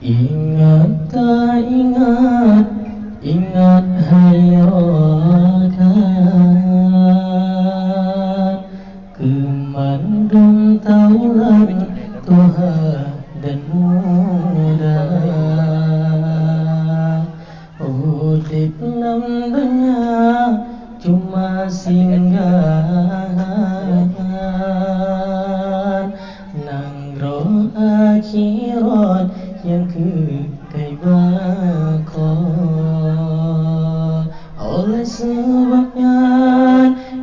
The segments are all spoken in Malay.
Ingat tak ingat, ingat hai rakan, kemandung taulan Tuhan dan muda. Udip nam dunia cuma singgahan, nang roh akhirat yang kekal baka. Oleh sebabnya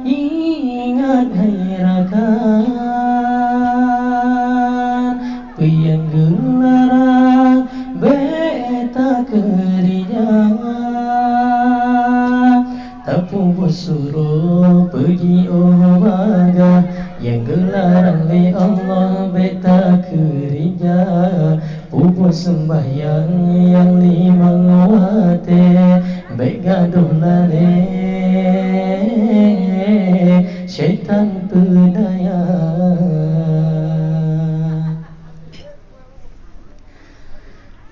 ingat hai rakan, pian gelarang beta kerja, tapu suruh pergi baga, yang gelarang be Allah beta kerja. Pupus sembahyang yang 5 waktu, baik gaduh lale syaitan berdaya.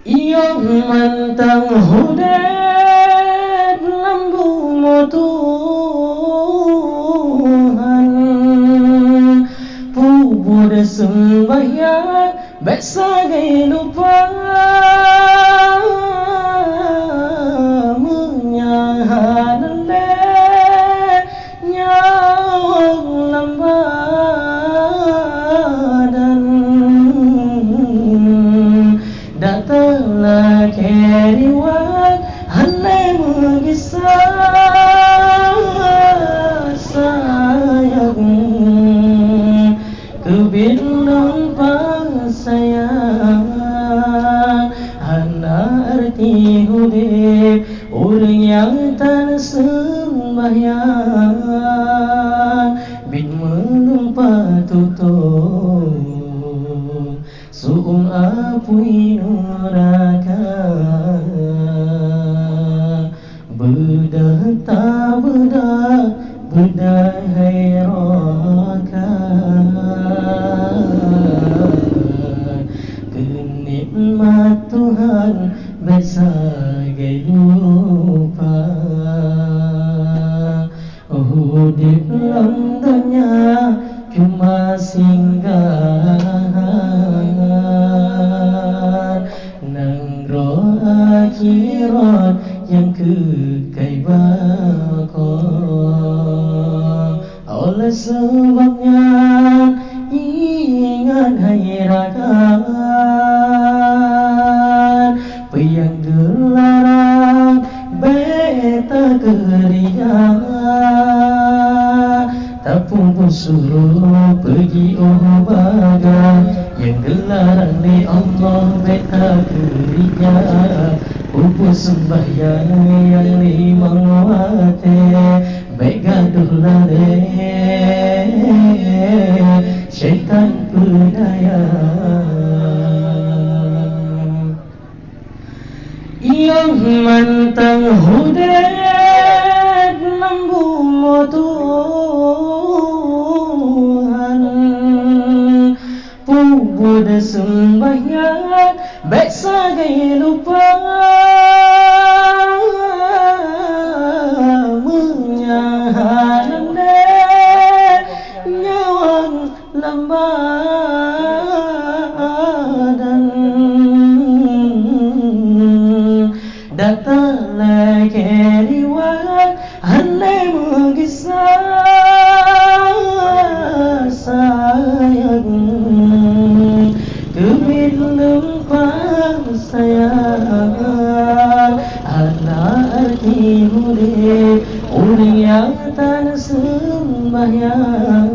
Yang mantang hudet lambu Tuhan, pupur sembahyang basagai lupa, menyahan nyawang lambadan. Datanglah keriwat handai mengisah sayang, kebindung sayang, hana arti hudip orang yang tak sembahyang, bin menumpah tutup suung apui neraka. Bedah tak bedah, bedah hai rakan, kenikmat Tuhan bersagai lupa. Udip dalam dunia cuma singgahan, nang roh akhirat yang kekal baka. Oleh sebabnya ingat hai rakan, pian gelarang beta kerja, tapung suruh pergi baga, yang gelarang di Allah beta kerja. Pupus sembahyang yang 5 waktu, baik gaduh lale syaitan berdaya. Yang mantang hudet lambu Tuhan, pupur sembahyang baik sagai lupa, menyahan nyawang lambadan. Datanglah keriwat handai mengisah sayang, kebindung sayang, hana arti hudip orang yang tak sembahyang,